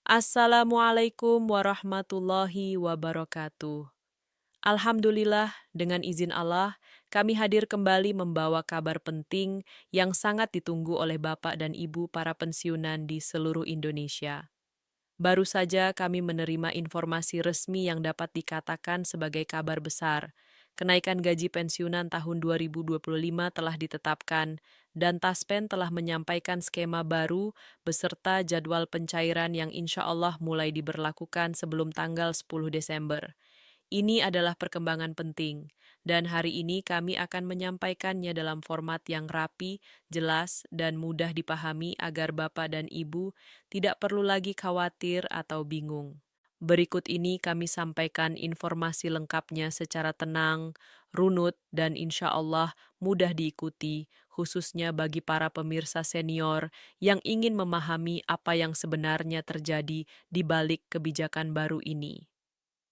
Assalamualaikum warahmatullahi wabarakatuh. Alhamdulillah, dengan izin Allah, kami hadir kembali membawa kabar penting yang sangat ditunggu oleh Bapak dan Ibu para pensiunan di seluruh Indonesia. Baru saja kami menerima informasi resmi yang dapat dikatakan sebagai kabar besar. Kenaikan gaji pensiunan tahun 2025 telah ditetapkan dan Taspen telah menyampaikan skema baru beserta jadwal pencairan yang insya Allah mulai diberlakukan sebelum tanggal 10 Desember. Ini adalah perkembangan penting, dan hari ini kami akan menyampaikannya dalam format yang rapi, jelas, dan mudah dipahami agar Bapak dan Ibu tidak perlu lagi khawatir atau bingung. Berikut ini kami sampaikan informasi lengkapnya secara tenang, runut, dan insya Allah mudah diikuti, khususnya bagi para pemirsa senior yang ingin memahami apa yang sebenarnya terjadi di balik kebijakan baru ini.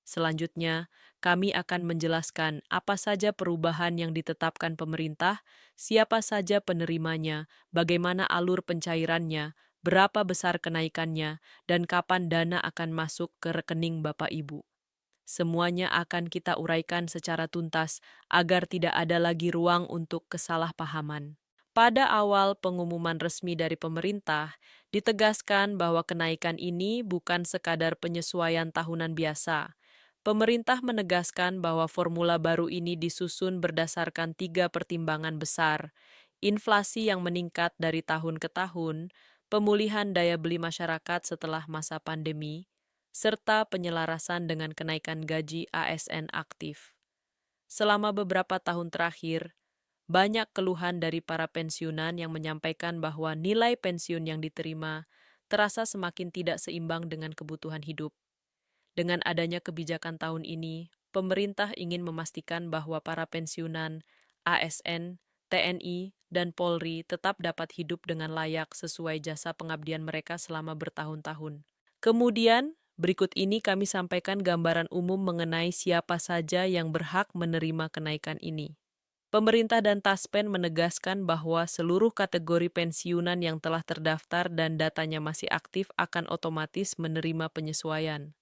Selanjutnya, kami akan menjelaskan apa saja perubahan yang ditetapkan pemerintah, siapa saja penerimanya, bagaimana alur pencairannya, berapa besar kenaikannya, dan kapan dana akan masuk ke rekening Bapak Ibu. Semuanya akan kita uraikan secara tuntas agar tidak ada lagi ruang untuk kesalahpahaman. Pada awal pengumuman resmi dari pemerintah, ditegaskan bahwa kenaikan ini bukan sekadar penyesuaian tahunan biasa. Pemerintah menegaskan bahwa formula baru ini disusun berdasarkan 3 pertimbangan besar: inflasi yang meningkat dari tahun ke tahun, pemulihan daya beli masyarakat setelah masa pandemi, serta penyelarasan dengan kenaikan gaji ASN aktif. Selama beberapa tahun terakhir, banyak keluhan dari para pensiunan yang menyampaikan bahwa nilai pensiun yang diterima terasa semakin tidak seimbang dengan kebutuhan hidup. Dengan adanya kebijakan tahun ini, pemerintah ingin memastikan bahwa para pensiunan, ASN, TNI, dan Polri tetap dapat hidup dengan layak sesuai jasa pengabdian mereka selama bertahun-tahun. Kemudian, berikut ini kami sampaikan gambaran umum mengenai siapa saja yang berhak menerima kenaikan ini. Pemerintah dan Taspen menegaskan bahwa seluruh kategori pensiunan yang telah terdaftar dan datanya masih aktif akan otomatis menerima penyesuaian.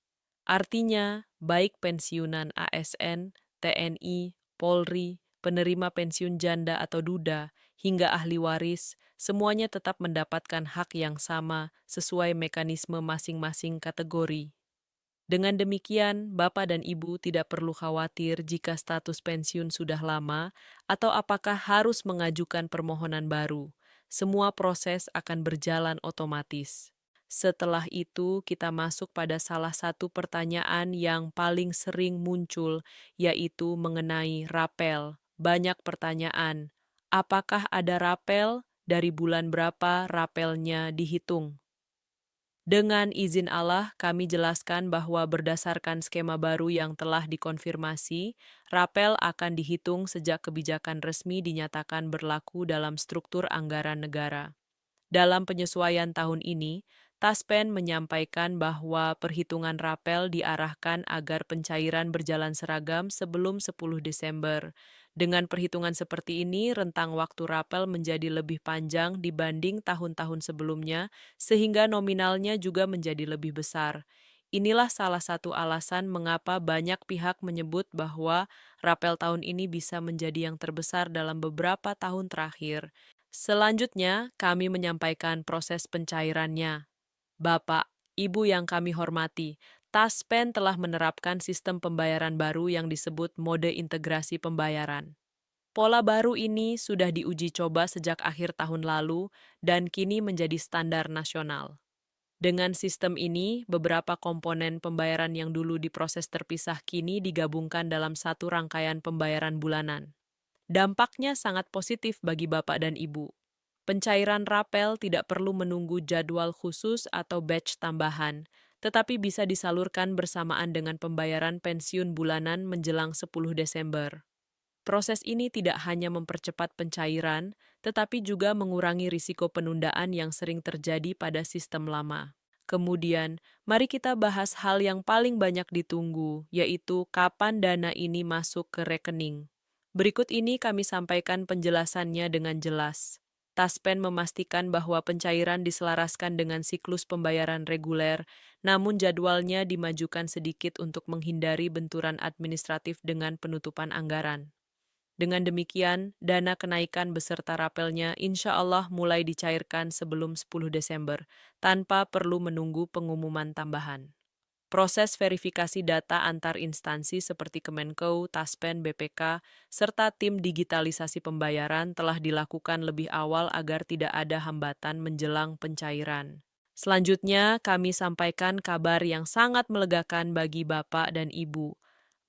Artinya, baik pensiunan ASN, TNI, Polri, penerima pensiun janda atau duda, hingga ahli waris, semuanya tetap mendapatkan hak yang sama sesuai mekanisme masing-masing kategori. Dengan demikian, Bapak dan Ibu tidak perlu khawatir jika status pensiun sudah lama atau apakah harus mengajukan permohonan baru. Semua proses akan berjalan otomatis. Setelah itu, kita masuk pada salah satu pertanyaan yang paling sering muncul, yaitu mengenai rapel. Banyak pertanyaan, apakah ada rapel? Dari bulan berapa rapelnya dihitung? Dengan izin Allah, kami jelaskan bahwa berdasarkan skema baru yang telah dikonfirmasi, rapel akan dihitung sejak kebijakan resmi dinyatakan berlaku dalam struktur anggaran negara. Dalam penyesuaian tahun ini, Taspen menyampaikan bahwa perhitungan rapel diarahkan agar pencairan berjalan seragam sebelum 10 Desember. Dengan perhitungan seperti ini, rentang waktu rapel menjadi lebih panjang dibanding tahun-tahun sebelumnya, sehingga nominalnya juga menjadi lebih besar. Inilah salah satu alasan mengapa banyak pihak menyebut bahwa rapel tahun ini bisa menjadi yang terbesar dalam beberapa tahun terakhir. Selanjutnya, kami menyampaikan proses pencairannya. Bapak, Ibu yang kami hormati, Taspen telah menerapkan sistem pembayaran baru yang disebut mode integrasi pembayaran. Pola baru ini sudah diuji coba sejak akhir tahun lalu dan kini menjadi standar nasional. Dengan sistem ini, beberapa komponen pembayaran yang dulu diproses terpisah kini digabungkan dalam satu rangkaian pembayaran bulanan. Dampaknya sangat positif bagi Bapak dan Ibu. Pencairan rapel tidak perlu menunggu jadwal khusus atau batch tambahan, tetapi bisa disalurkan bersamaan dengan pembayaran pensiun bulanan menjelang 10 Desember. Proses ini tidak hanya mempercepat pencairan, tetapi juga mengurangi risiko penundaan yang sering terjadi pada sistem lama. Kemudian, mari kita bahas hal yang paling banyak ditunggu, yaitu kapan dana ini masuk ke rekening. Berikut ini kami sampaikan penjelasannya dengan jelas. Taspen memastikan bahwa pencairan diselaraskan dengan siklus pembayaran reguler, namun jadwalnya dimajukan sedikit untuk menghindari benturan administratif dengan penutupan anggaran. Dengan demikian, dana kenaikan beserta rapelnya insya Allah mulai dicairkan sebelum 10 Desember, tanpa perlu menunggu pengumuman tambahan. Proses verifikasi data antar instansi seperti Kemenko, Taspen, BPK, serta tim digitalisasi pembayaran telah dilakukan lebih awal agar tidak ada hambatan menjelang pencairan. Selanjutnya, kami sampaikan kabar yang sangat melegakan bagi Bapak dan Ibu.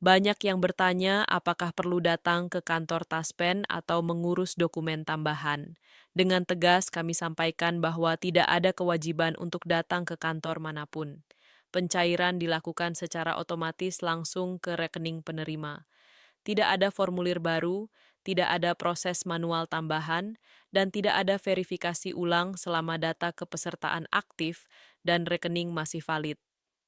Banyak yang bertanya apakah perlu datang ke kantor Taspen atau mengurus dokumen tambahan. Dengan tegas kami sampaikan bahwa tidak ada kewajiban untuk datang ke kantor manapun. Pencairan dilakukan secara otomatis langsung ke rekening penerima. Tidak ada formulir baru, tidak ada proses manual tambahan, dan tidak ada verifikasi ulang selama data kepesertaan aktif dan rekening masih valid.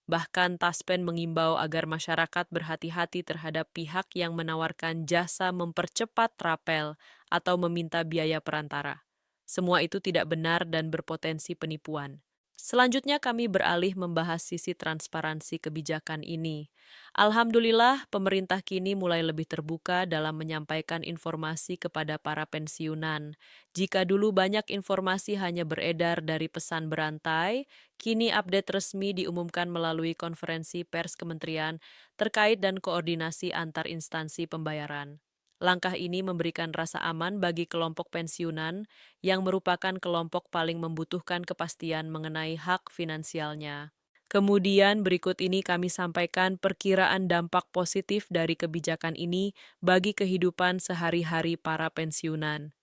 Bahkan Taspen mengimbau agar masyarakat berhati-hati terhadap pihak yang menawarkan jasa mempercepat rapel atau meminta biaya perantara. Semua itu tidak benar dan berpotensi penipuan. Selanjutnya kami beralih membahas sisi transparansi kebijakan ini. Alhamdulillah, pemerintah kini mulai lebih terbuka dalam menyampaikan informasi kepada para pensiunan. Jika dulu banyak informasi hanya beredar dari pesan berantai, kini update resmi diumumkan melalui konferensi pers kementerian terkait dan koordinasi antar instansi pembayaran. Langkah ini memberikan rasa aman bagi kelompok pensiunan yang merupakan kelompok paling membutuhkan kepastian mengenai hak finansialnya. Kemudian berikut ini kami sampaikan perkiraan dampak positif dari kebijakan ini bagi kehidupan sehari-hari para pensiunan.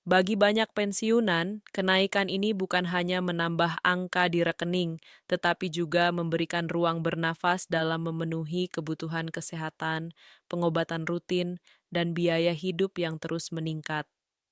Bagi banyak pensiunan, kenaikan ini bukan hanya menambah angka di rekening, tetapi juga memberikan ruang bernafas dalam memenuhi kebutuhan kesehatan, pengobatan rutin, dan biaya hidup yang terus meningkat.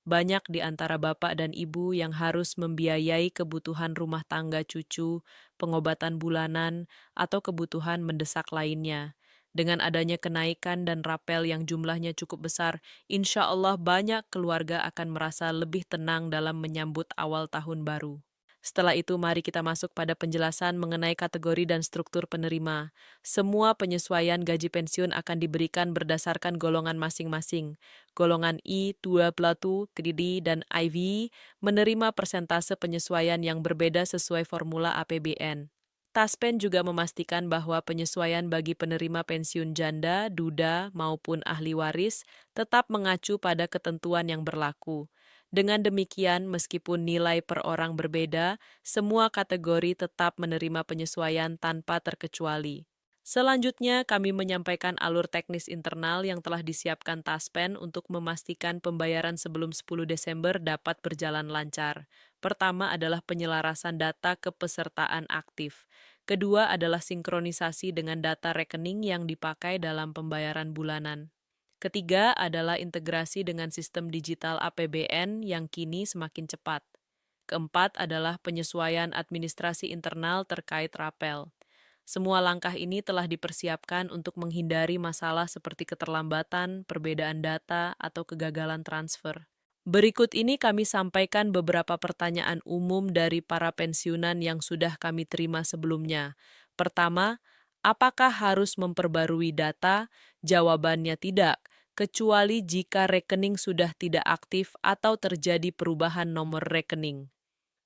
Banyak di antara bapak dan ibu yang harus membiayai kebutuhan rumah tangga cucu, pengobatan bulanan, atau kebutuhan mendesak lainnya. Dengan adanya kenaikan dan rapel yang jumlahnya cukup besar, insya Allah banyak keluarga akan merasa lebih tenang dalam menyambut awal tahun baru. Setelah itu, mari kita masuk pada penjelasan mengenai kategori dan struktur penerima. Semua penyesuaian gaji pensiun akan diberikan berdasarkan golongan masing-masing. Golongan I, 2 Platu, 3D, dan IV menerima persentase penyesuaian yang berbeda sesuai formula APBN. Taspen juga memastikan bahwa penyesuaian bagi penerima pensiun janda, duda, maupun ahli waris tetap mengacu pada ketentuan yang berlaku. Dengan demikian, meskipun nilai per orang berbeda, semua kategori tetap menerima penyesuaian tanpa terkecuali. Selanjutnya, kami menyampaikan alur teknis internal yang telah disiapkan Taspen untuk memastikan pembayaran sebelum 10 Desember dapat berjalan lancar. Pertama adalah penyelarasan data kepesertaan aktif. Kedua adalah sinkronisasi dengan data rekening yang dipakai dalam pembayaran bulanan. Ketiga adalah integrasi dengan sistem digital APBN yang kini semakin cepat. Keempat adalah penyesuaian administrasi internal terkait rapel. Semua langkah ini telah dipersiapkan untuk menghindari masalah seperti keterlambatan, perbedaan data, atau kegagalan transfer. Berikut ini kami sampaikan beberapa pertanyaan umum dari para pensiunan yang sudah kami terima sebelumnya. Pertama, apakah harus memperbarui data? Jawabannya tidak, kecuali jika rekening sudah tidak aktif atau terjadi perubahan nomor rekening.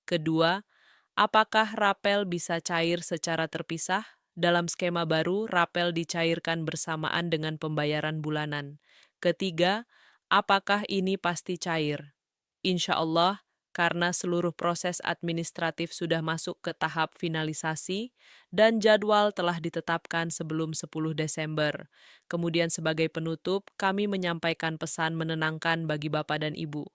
Kedua, apakah rapel bisa cair secara terpisah? Dalam skema baru, rapel dicairkan bersamaan dengan pembayaran bulanan. Ketiga, apakah ini pasti cair? Insya Allah, karena seluruh proses administratif sudah masuk ke tahap finalisasi dan jadwal telah ditetapkan sebelum 10 Desember. Kemudian sebagai penutup, kami menyampaikan pesan menenangkan bagi Bapak dan Ibu.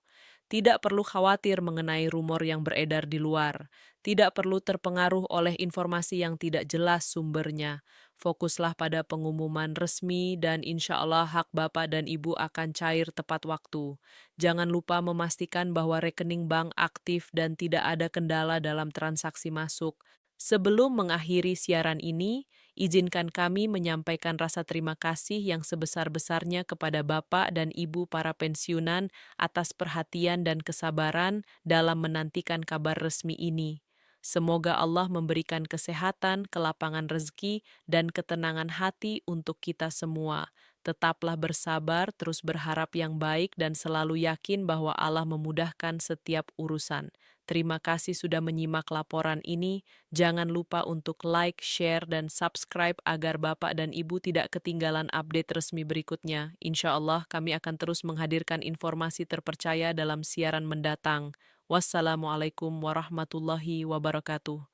Tidak perlu khawatir mengenai rumor yang beredar di luar. Tidak perlu terpengaruh oleh informasi yang tidak jelas sumbernya. Fokuslah pada pengumuman resmi dan insya Allah hak Bapak dan Ibu akan cair tepat waktu. Jangan lupa memastikan bahwa rekening bank aktif dan tidak ada kendala dalam transaksi masuk. Sebelum mengakhiri siaran ini, Izinkan kami menyampaikan rasa terima kasih yang sebesar-besarnya kepada Bapak dan Ibu para pensiunan atas perhatian dan kesabaran dalam menantikan kabar resmi ini. Semoga Allah memberikan kesehatan, kelapangan rezeki, dan ketenangan hati untuk kita semua. Tetaplah bersabar, terus berharap yang baik, dan selalu yakin bahwa Allah memudahkan setiap urusan. Terima kasih sudah menyimak laporan ini. Jangan lupa untuk like, share, dan subscribe agar Bapak dan Ibu tidak ketinggalan update resmi berikutnya. Insya Allah kami akan terus menghadirkan informasi terpercaya dalam siaran mendatang. Wassalamualaikum warahmatullahi wabarakatuh.